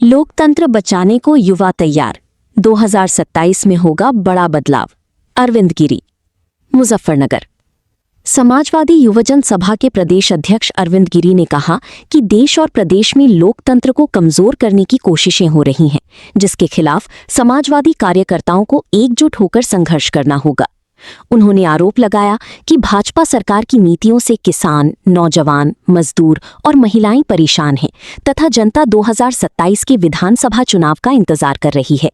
लोकतंत्र बचाने को युवा तैयार, 2027 में होगा बड़ा बदलाव। अरविंद गिरी, मुजफ्फरनगर। समाजवादी युवजन सभा के प्रदेश अध्यक्ष अरविंद गिरी ने कहा कि देश और प्रदेश में लोकतंत्र को कमजोर करने की कोशिशें हो रही हैं, जिसके खिलाफ समाजवादी कार्यकर्ताओं को एकजुट होकर संघर्ष करना होगा। उन्होंने आरोप लगाया कि भाजपा सरकार की नीतियों से किसान, नौजवान, मजदूर और महिलाएं परेशान हैं तथा जनता 2027 के विधानसभा चुनाव का इंतजार कर रही है।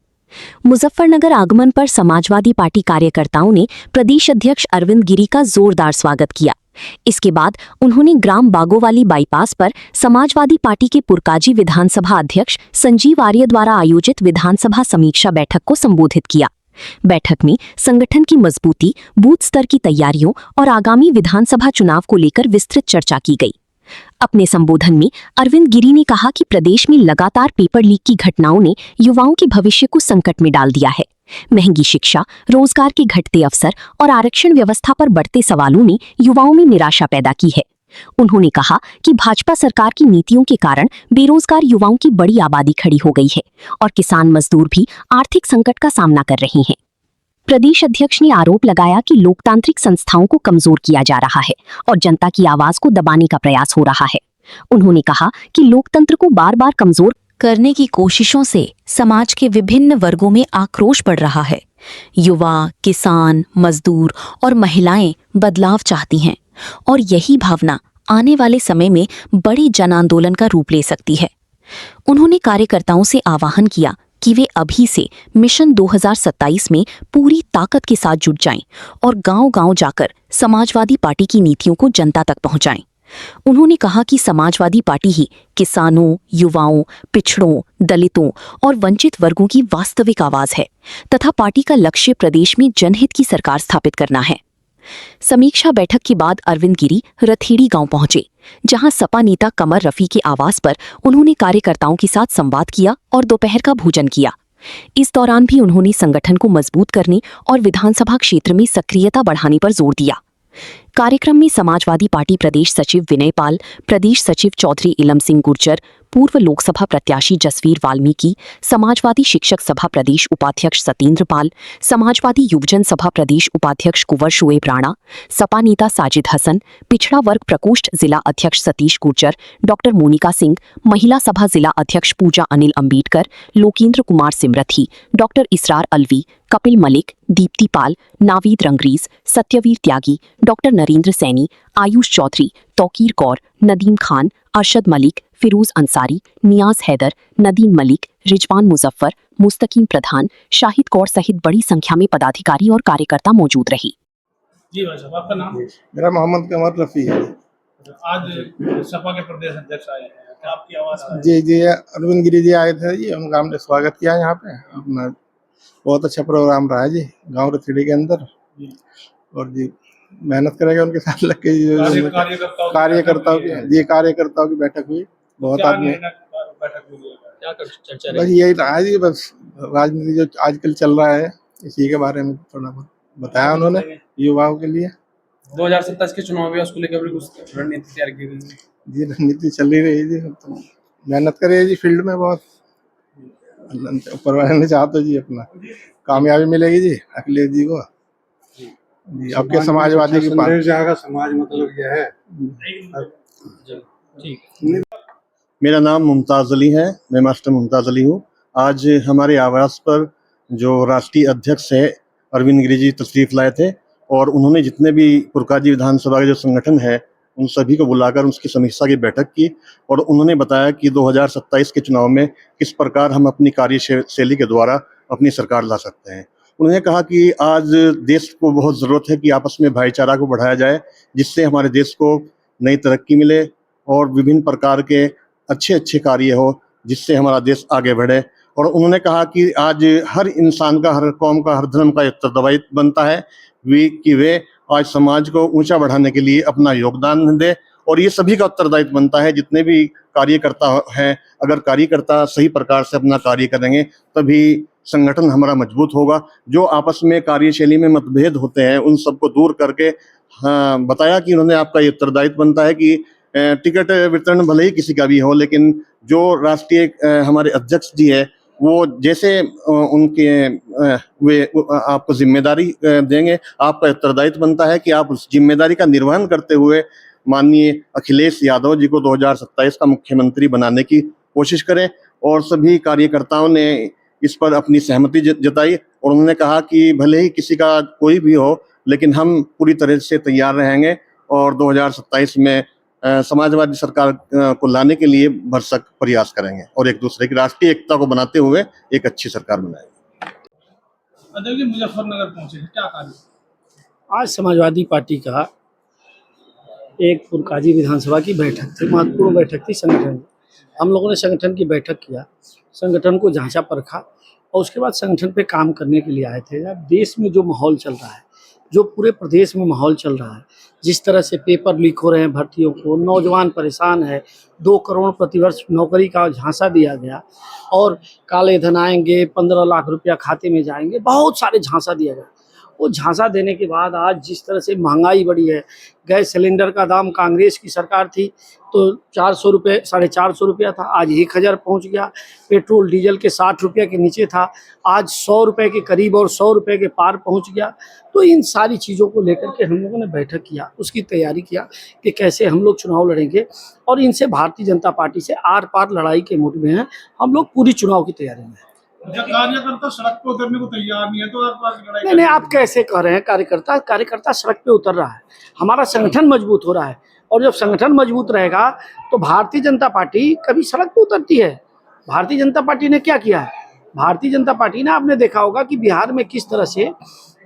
मुजफ्फरनगर आगमन पर समाजवादी पार्टी कार्यकर्ताओं ने प्रदेश अध्यक्ष अरविंद गिरी का जोरदार स्वागत किया। इसके बाद उन्होंने ग्राम बागोवाली बाईपास पर समाजवादी पार्टी के पुरकाजी विधानसभा अध्यक्ष संजीव आर्य द्वारा आयोजित विधानसभा समीक्षा बैठक को संबोधित किया। बैठक में संगठन की मजबूती, बूथ स्तर की तैयारियों और आगामी विधानसभा चुनाव को लेकर विस्तृत चर्चा की गई। अपने संबोधन में अरविंद गिरी ने कहा कि प्रदेश में लगातार पेपर लीक की घटनाओं ने युवाओं के भविष्य को संकट में डाल दिया है। महंगी शिक्षा, रोजगार के घटते अवसर और आरक्षण व्यवस्था पर बढ़ते सवालों ने युवाओं में निराशा पैदा की है। उन्होंने कहा कि भाजपा सरकार की नीतियों के कारण बेरोजगार युवाओं की बड़ी आबादी खड़ी हो गई है और किसान मजदूर भी आर्थिक संकट का सामना कर रहे हैं। प्रदेश अध्यक्ष ने आरोप लगाया कि लोकतांत्रिक संस्थाओं को कमजोर किया जा रहा है और जनता की आवाज को दबाने का प्रयास हो रहा है। उन्होंने कहा कि लोकतंत्र को बार बार कमजोर करने की कोशिशों से समाज के विभिन्न वर्गों में आक्रोश बढ़ रहा है। युवा, किसान, मजदूर और महिलाएं बदलाव चाहती हैं और यही भावना आने वाले समय में बड़े जन आंदोलन का रूप ले सकती है। उन्होंने कार्यकर्ताओं से आह्वान किया कि वे अभी से मिशन 2027 में पूरी ताकत के साथ जुट जाएं और गांव-गांव जाकर समाजवादी पार्टी की नीतियों को जनता तक पहुंचाएं। उन्होंने कहा कि समाजवादी पार्टी ही किसानों, युवाओं, पिछड़ों, दलितों और वंचित वर्गों की वास्तविक आवाज है तथा पार्टी का लक्ष्य प्रदेश में जनहित की सरकार स्थापित करना है। समीक्षा बैठक के बाद अरविंद गिरी रथेड़ी गांव पहुंचे, जहां सपा नेता कमर रफी के आवास पर उन्होंने कार्यकर्ताओं के साथ संवाद किया और दोपहर का भोजन किया। इस दौरान भी उन्होंने संगठन को मजबूत करने और विधानसभा क्षेत्र में सक्रियता बढ़ाने पर जोर दिया। कार्यक्रम में समाजवादी पार्टी प्रदेश सचिव विनय पाल, प्रदेश सचिव चौधरी इलम सिंह गुर्जर, पूर्व लोकसभा प्रत्याशी जसवीर वाल्मीकि, समाजवादी शिक्षक सभा प्रदेश उपाध्यक्ष सतेंद्र पाल, समाजवादी युवजन सभा प्रदेश उपाध्यक्ष कुंवर शोएब राणा, सपा नेता साजिद हसन, पिछड़ा वर्ग प्रकोष्ठ जिला अध्यक्ष सतीश गुर्जर, डॉक्टर मोनिका सिंह, महिला सभा जिला अध्यक्ष पूजा अनिल अंबेडकर, लोकेंद्र कुमार सिमरथी, डॉक्टर इसरार अलवी, कपिल मलिक, दीप्ति पाल, नावीद रंगरीज, सत्यवीर त्यागी, डॉक्टर नरेंद्र सैनी, आयुष चौधरी, तौकीर कौर, नदीम खान, अरशद मलिक, फिरोज अंसारी, नियाज हैदर, नदीम मलिक, रिजवान मुजफ्फर, मुस्तकीम प्रधान, शाहिद कौर सहित बड़ी संख्या में पदाधिकारी और कार्यकर्ता मौजूद रहे। जी भाई साहब, आपका नाम? मेरा मोहम्मद कमर रफी है। आज सपा के प्रदेश अध्यक्ष आए हैं, क्या आपकी आवाज? जी, अरविंद गिरी जी आए थे जी, उनका हमने स्वागत किया यहाँ पे। अपना बहुत अच्छा प्रोग्राम रहा है जी गांव रथेड़ी के अंदर। और जी मेहनत करेंगे उनके साथ लग के। कार्यकर्ताओं की बैठक हुई, बहुत आदमी। बस यही रहा जी, बस राजनीति जो आजकल चल रहा है इसी के बारे में थोड़ा बहुत बताया उन्होंने युवाओं के लिए। 2027 के चुनाव में उसको लेकर कुछ रणनीति तैयार की गई जी, रणनीति चल ही रही जी। तो मेहनत करे जी फील्ड में, बहुत ऊपर वाले ने चाहा तो जी अपना कामयाबी मिलेगी जी अखिलेश जी को। जी आपके समाजवादी की पार्टी का समाज मतलब यह है। मेरा नाम मुमताज अली है, मैं मास्टर मुमताज अली हूँ। आज हमारे आवास पर जो राष्ट्रीय अध्यक्ष है अरविंद गिरी जी तशरीफ लाए थे और उन्होंने जितने भी पुरकाजी विधानसभा के जो संगठन है उन सभी को बुलाकर उसकी समीक्षा की बैठक की और उन्होंने बताया कि 2027 के चुनाव में किस प्रकार हम अपनी कार्यशैली के द्वारा अपनी सरकार ला सकते हैं। उन्होंने कहा कि आज देश को बहुत ज़रूरत है कि आपस में भाईचारा को बढ़ाया जाए, जिससे हमारे देश को नई तरक्की मिले और विभिन्न प्रकार के अच्छे कार्य हो, जिससे हमारा देश आगे बढ़े। और उन्होंने कहा कि आज हर इंसान का, हर कौम का, हर धर्म का उत्तरदायित्व बनता है कि वे आज समाज को ऊंचा बढ़ाने के लिए अपना योगदान दे और ये सभी का उत्तरदायित्व बनता है, जितने भी कार्यकर्ता हैं। अगर कार्यकर्ता सही प्रकार से अपना कार्य करेंगे तभी संगठन हमारा मजबूत होगा। जो आपस में कार्यशैली में मतभेद होते हैं उन सबको दूर करके बताया कि उन्होंने आपका ये उत्तरदायित्व बनता है कि टिकट वितरण भले ही किसी का भी हो, लेकिन जो राष्ट्रीय हमारे अध्यक्ष जी है वो जैसे उनके आपको जिम्मेदारी देंगे, आपका उत्तरदायित्व बनता है कि आप उस जिम्मेदारी का निर्वहन करते हुए माननीय अखिलेश यादव जी को 2027 का मुख्यमंत्री बनाने की कोशिश करें। और सभी कार्यकर्ताओं ने इस पर अपनी सहमति जताई और उन्होंने कहा कि भले ही किसी का कोई भी हो, लेकिन हम पूरी तरह से तैयार रहेंगे और 2027 में समाजवादी सरकार को लाने के लिए भरसक प्रयास करेंगे और एक दूसरे की राष्ट्रीय एकता को बनाते हुए एक अच्छी सरकार बनाएंगे। अध्यक्ष जी मुजफ्फरनगर पहुंचे हैं, क्या कार्य? आज समाजवादी पार्टी का एक फुलकाजी विधानसभा की बैठक थी, महत्वपूर्ण बैठक थी संगठन की। हम लोगों ने संगठन की बैठक किया, संगठन को जांचा परखा और उसके बाद संगठन पे काम करने के लिए आए थे। अब देश में जो माहौल चल रहा है, जो पूरे प्रदेश में माहौल चल रहा है, जिस तरह से पेपर लीक हो रहे हैं भर्तियों को, नौजवान परेशान है, 2 करोड़ प्रतिवर्ष नौकरी का झांसा दिया गया और काले धन आएंगे, 15 लाख रुपया खाते में जाएंगे, बहुत सारे झांसा दिया गया। वो झांसा देने के बाद आज जिस तरह से महंगाई बढ़ी है, गैस सिलेंडर का दाम कांग्रेस की सरकार थी तो 400 रुपये 450 रुपया था, आज 1000 पहुंच गया। पेट्रोल डीजल के 60 रुपये के नीचे था, आज 100 रुपये के करीब और 100 रुपये के पार पहुंच गया। तो इन सारी चीज़ों को लेकर के हम लोगों ने बैठक किया, उसकी तैयारी किया कि कैसे हम लोग चुनाव लड़ेंगे और इनसे भारतीय जनता पार्टी से आर पार लड़ाई के मूड में हैं। हम लोग पूरी चुनाव की तैयारी में हैं। जब कार्यकर्ता सड़क पर उतरने को तैयार नहीं है तो आप लड़ाई नहीं, आप कैसे कह रहे हैं? कार्यकर्ता सड़क पे उतर रहा है, हमारा संगठन मजबूत हो रहा है और जब संगठन मजबूत रहेगा तो भारतीय जनता पार्टी कभी सड़क पे उतरती है। भारतीय जनता पार्टी ने क्या किया है? भारतीय जनता पार्टी ने, आपने देखा होगा कि बिहार में किस तरह से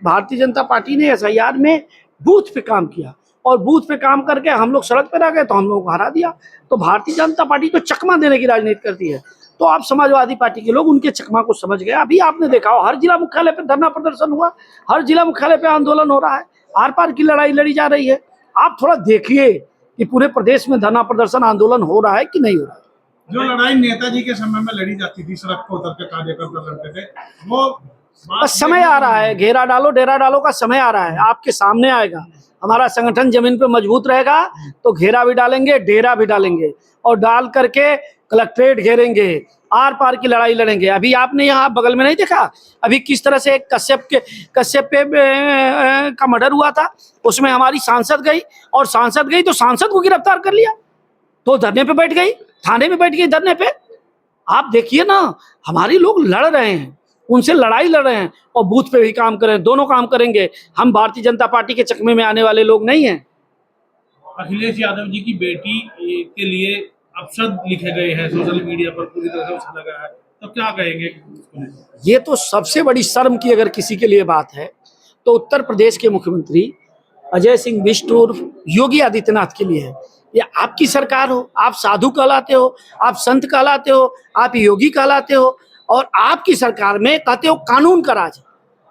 भारतीय जनता पार्टी ने SIR में बूथ पे काम किया और बूथ पे काम करके हम लोग सड़क पे रह गए तो हम लोग को हरा दिया। तो भारतीय जनता पार्टी तो चकमा देने की राजनीति करती है, तो आप समाजवादी पार्टी के लोग उनके चकमा को समझ गए। अभी आपने देखा हो हर जिला मुख्यालय पे धरना प्रदर्शन हुआ, हर जिला मुख्यालय पे आंदोलन हो रहा है, आर पार की लड़ाई लड़ी जा रही है। आप थोड़ा देखिए कि पूरे प्रदेश में धरना प्रदर्शन आंदोलन हो रहा है कि नहीं हो रहा है। जो लड़ाई नेताजी के समय में लड़ी जाती थी, सड़क पर उतर के कार्यकर्ता लड़ते थे, वो बस समय आ रहा है, घेरा डालो डेरा डालो का समय आ रहा है, आपके सामने आएगा। हमारा संगठन जमीन पे मजबूत रहेगा तो घेरा भी डालेंगे, डेरा भी डालेंगे और डाल करके कलेक्ट्रेट घेरेंगे, आर पार की लड़ाई लड़ेंगे। अभी आपने यहाँ बगल में नहीं देखा अभी किस तरह से कश्यप पे का मर्डर हुआ था, उसमें हमारी सांसद गई और सांसद गई तो सांसद को गिरफ्तार कर लिया, तो धरने पे बैठ गई, थाने में बैठ गई धरने पे। आप देखिए ना, हमारे लोग लड़ रहे हैं, उनसे लड़ाई लड़ रहे हैं और बूथ पे भी काम कर रहे हैं, दोनों काम करेंगे। हम भारतीय जनता पार्टी के चकमे में आने वाले लोग नहीं हैं। अखिलेश यादव जी की बेटी के लिए अपशब्द लिखे गए हैं सोशल मीडिया पर, पूरी तरह से उसे लगा है, तो क्या कहेंगे? ये तो सबसे बड़ी शर्म की अगर किसी के लिए बात है तो उत्तर प्रदेश के मुख्यमंत्री अजय सिंह बिष्ट और योगी आदित्यनाथ के लिए है। ये आपकी सरकार हो, आप साधु कहलाते हो, आप संत कहलाते हो, आप योगी कहलाते हो और आपकी सरकार में कहते हो कानून का राज।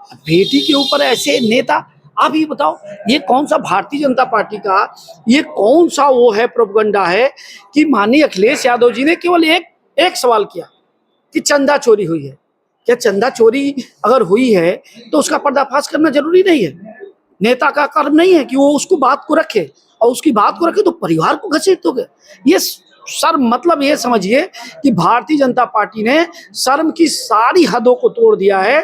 बेटी के ऊपर ऐसे नेता, आप ये बताओ ये कौन सा भारतीय जनता पार्टी का, ये कौन सा वो है प्रोपगंडा है कि माननीय अखिलेश यादव जी ने केवल एक सवाल किया कि चंदा चोरी हुई है। क्या चंदा चोरी अगर हुई है तो उसका पर्दाफाश करना जरूरी नहीं है? नेता का कर्म नहीं है कि वो उसको बात को रखे और उसकी बात को रखे तो परिवार को घसीट दोगे? ये शर्म, मतलब ये समझिए कि भारतीय जनता पार्टी ने शर्म की सारी हदों को तोड़ दिया है,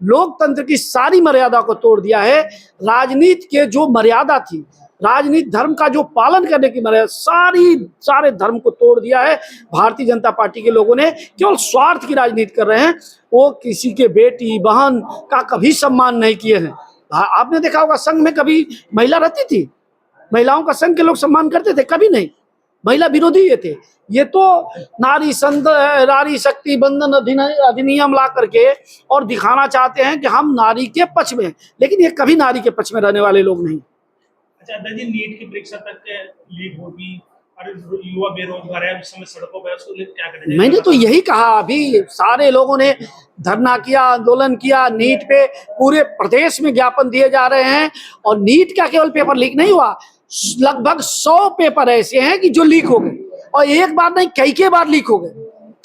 लोकतंत्र की सारी मर्यादा को तोड़ दिया है। राजनीति के जो मर्यादा थी, राजनीति धर्म का जो पालन करने की मर्यादा, सारे धर्म को तोड़ दिया है। भारतीय जनता पार्टी के लोगों ने केवल स्वार्थ की राजनीति कर रहे हैं, वो किसी के बेटी बहन का कभी सम्मान नहीं किए हैं। आपने देखा होगा संघ में कभी महिला रहती थी, महिलाओं का संघ के लोग सम्मान करते थे? कभी नहीं, महिला विरोधी ये थे। ये तो नारी शक्ति बंधन अधिनियम ला करके और दिखाना चाहते हैं कि हम नारी के पक्ष में, लेकिन ये कभी नारी के पक्ष में रहने वाले लोग नहीं। अच्छा अध्यक्ष जी, नीट की परीक्षा तक लीक होगी और युवा बेरोजगार है, इस समय सड़कों पर, उसको क्या करेंगे? मैंने तो यही कहा, अभी सारे लोगों ने धरना किया, आंदोलन किया, नीट पे पूरे प्रदेश में ज्ञापन दिए जा रहे हैं। और नीट का केवल पेपर लीक नहीं हुआ, लगभग 100 पेपर ऐसे हैं कि जो लीक हो गए और एक बार नहीं कई बार लीक हो गए,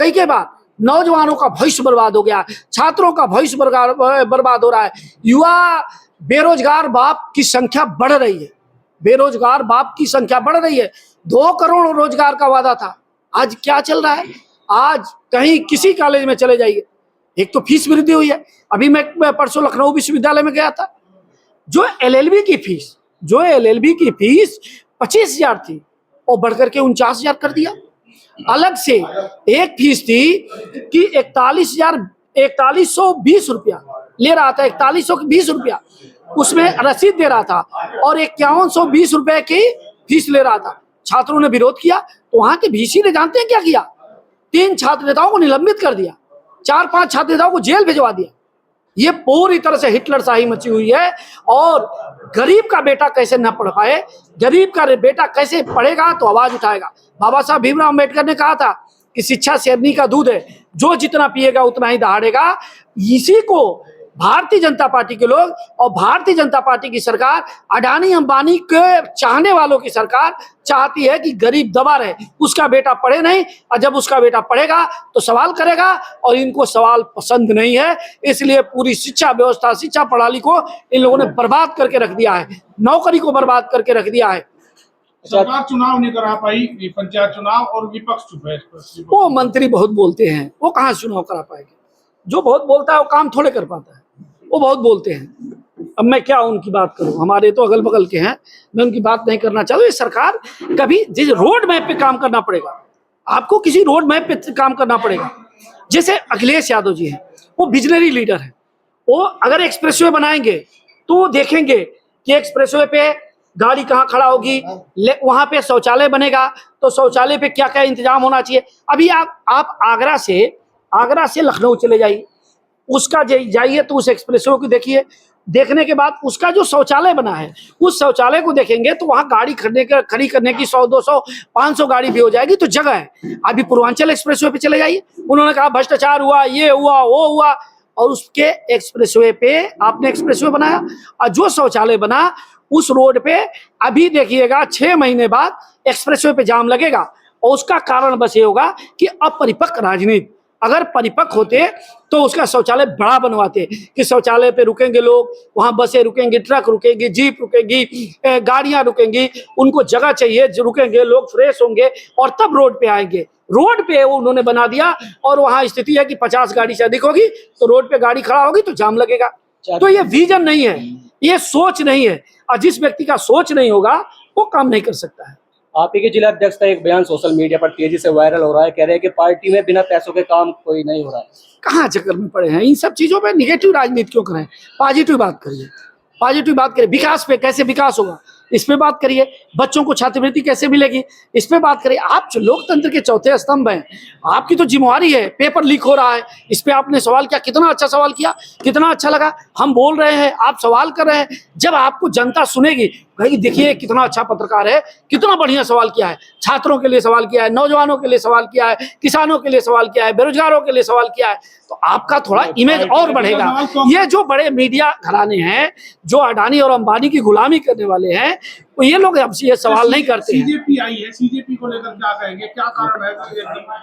कई बार। नौजवानों का भविष्य बर्बाद हो गया, छात्रों का भविष्य बर्बाद हो रहा है। युवा बेरोजगार बाप की संख्या बढ़ रही है, बेरोजगार बाप की संख्या बढ़ रही है। 2 करोड़ रोजगार का वादा था। आज क्या चल रहा है? आज कहीं किसी कॉलेज में चले जाइए, एक तो फीस वृद्धि हुई है। अभी मैं परसों लखनऊ विश्वविद्यालय में गया था, जो एलएलबी की फीस 25,000 थी और बढ़कर के 49,000 कर दिया। अलग से एक फीस थी कि 41,20 रुपया ले रहा था, 4120 रुपया उसमें रसीद दे रहा था और 5120 रुपए की फीस ले रहा था। छात्रों ने विरोध किया तो वहां के वीसी ने जानते हैं क्या किया? 3 छात्र नेताओं को निलंबित कर दिया, 4-5 छात्र नेताओं को जेल भिजवा दिया। ये पूरी तरह से हिटलरशाही मची हुई है। और गरीब का बेटा कैसे न पढ़ पाए, गरीब का बेटा कैसे पढ़ेगा तो आवाज उठाएगा। बाबा साहब भीमराव अम्बेडकर ने कहा था कि शिक्षा शेरनी का दूध है, जो जितना पिएगा उतना ही दहाड़ेगा। इसी को भारतीय जनता पार्टी के लोग और भारतीय जनता पार्टी की सरकार, अडानी अंबानी के चाहने वालों की सरकार चाहती है कि गरीब दबा रहे, उसका बेटा पढ़े नहीं, और जब उसका बेटा पढ़ेगा तो सवाल करेगा, और इनको सवाल पसंद नहीं है। इसलिए पूरी शिक्षा व्यवस्था, शिक्षा प्रणाली को इन लोगों ने बर्बाद करके रख दिया है, नौकरी को बर्बाद करके रख दिया है। सरकार चुनाव नहीं करा पाई, पंचायत चुनाव, और विपक्ष चुप है। वो मंत्री बहुत बोलते हैं, वो कहाँ चुनाव करा पाएंगे? जो बहुत बोलता है वो काम थोड़े कर पाता है। वो बहुत बोलते हैं, अब मैं क्या उनकी बात करूं? हमारे तो अगल बगल के हैं, मैं उनकी बात नहीं करना चाहता। ये सरकार कभी जिस रोड मैप पे काम करना पड़ेगा, आपको किसी रोड मैप पे काम करना पड़ेगा। जैसे अखिलेश यादव जी हैं, वो विजनरी लीडर हैं। वो अगर एक्सप्रेसवे बनाएंगे तो वो देखेंगे कि एक्सप्रेसवे पे गाड़ी कहाँ खड़ा होगी, वहां पे शौचालय बनेगा तो शौचालय पे क्या क्या इंतजाम होना चाहिए। अभी आप आगरा से लखनऊ चले जाइए, उसका जाइए तो उस एक्सप्रेसवे को देखिए, देखने के बाद उसका जो शौचालय बना है उस शौचालय को देखेंगे तो वहां गाड़ी खड़ी करने की 100, 200, 500 गाड़ी भी हो जाएगी तो जगह है। अभी पूर्वांचल एक्सप्रेसवे पे चले जाइए, उन्होंने कहा भ्रष्टाचार हुआ, ये हुआ, वो हुआ, और उसके एक्सप्रेसवे पे आपने एक्सप्रेसवे बनाया और जो शौचालय बना उस रोड पे अभी देखिएगा 6 महीने बाद एक्सप्रेसवे पे जाम लगेगा। और उसका कारण बस ये होगा कि अपरिपक्व राजनीति। अगर परिपक्व होते तो उसका शौचालय बड़ा बनवाते कि शौचालय पे रुकेंगे लोग, वहां बसें रुकेंगी, ट्रक रुकेंगी, जीप रुकेंगी, गाड़ियां रुकेंगी, उनको जगह चाहिए, रुकेंगे लोग, फ्रेश होंगे और तब रोड पे आएंगे। रोड पे वो उन्होंने बना दिया और वहां स्थिति है कि 50 गाड़ी से अधिक होगी तो रोड पे गाड़ी खड़ा होगी तो जाम लगेगा। तो ये विजन नहीं है, ये सोच नहीं है, और जिस व्यक्ति का सोच नहीं होगा वो काम नहीं कर सकता है। आप ही के जिला अध्यक्ष का एक बयान सोशल मीडिया पर तेजी से वायरल हो रहा है, कह रहे हैं कि पार्टी में बिना पैसों के काम कोई नहीं हो रहा है। कहाँ चक्कर में पड़े हैं? इन सब चीजों पे निगेटिव राजनीति क्यों करें? पॉजिटिव बात करिए, पॉजिटिव बात करिए। विकास पे, कैसे विकास होगा इस पे बात करिए। बच्चों को छात्रवृत्ति कैसे मिलेगी इस पे बात करिए। आप लोकतंत्र के चौथे स्तंभ हैं, आपकी तो जिम्मेवारी है। पेपर लीक हो रहा है, इस पे आपने सवाल किया, कितना अच्छा सवाल किया, कितना अच्छा लगा। हम बोल रहे हैं, आप सवाल कर रहे हैं, जब आपको जनता सुनेगी कहेगी देखिए कितना अच्छा पत्रकार है, कितना बढ़िया सवाल किया है, छात्रों के लिए सवाल किया है, नौजवानों के लिए सवाल किया है, किसानों के लिए सवाल किया है, बेरोजगारों के लिए सवाल किया है, तो आपका थोड़ा इमेज और बढ़ेगा। ये जो बड़े मीडिया घराने हैं, जो अडानी और अंबानी की गुलामी करने वाले हैं, तो ये लोग हमसे ये सवाल नहीं करते हैं। सीजेपी आई है, सीजेपी को लेकर क्या कहेंगे, क्या कारण है?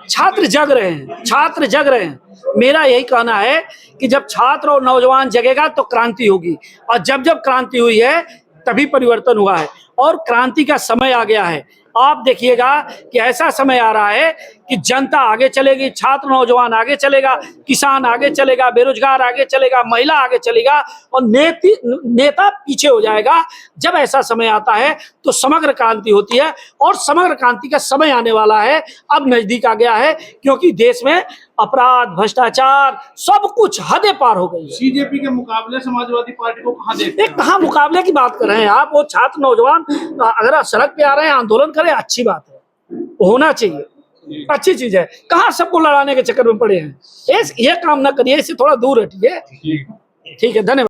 छात्र जग रहे हैं, छात्र जग रहे हैं। मेरा यही कहना है कि जब छात्र और नौजवान जगेगा तो क्रांति होगी, और जब जब क्रांति हुई है तभी परिवर्तन हुआ है, और क्रांति का समय आ गया है। आप देखिएगा कि ऐसा समय आ रहा है कि जनता आगे चलेगी, छात्र नौजवान आगे चलेगा, किसान आगे चलेगा, बेरोजगार आगे चलेगा, महिला आगे चलेगा, और नेता पीछे हो जाएगा। जब ऐसा समय आता है तो समग्र क्रांति होती है, और समग्र क्रांति का समय आने वाला है, अब नजदीक आ गया है, क्योंकि देश में अपराध, भ्रष्टाचार, सब कुछ हदें पार हो गई है। सीजेपी के मुकाबले समाजवादी पार्टी को कहाँ देखते हैं? कहाँ मुकाबले की बात कर रहे हैं आप? वो छात्र नौजवान अगर सड़क पे आ रहे हैं, आंदोलन करें, अच्छी बात है, होना चाहिए, अच्छी चीज है। कहाँ सबको लड़ाने के चक्कर में पड़े हैं? ये काम ना करिए, इससे थोड़ा दूर हटिए। ठीक है, धन्यवाद।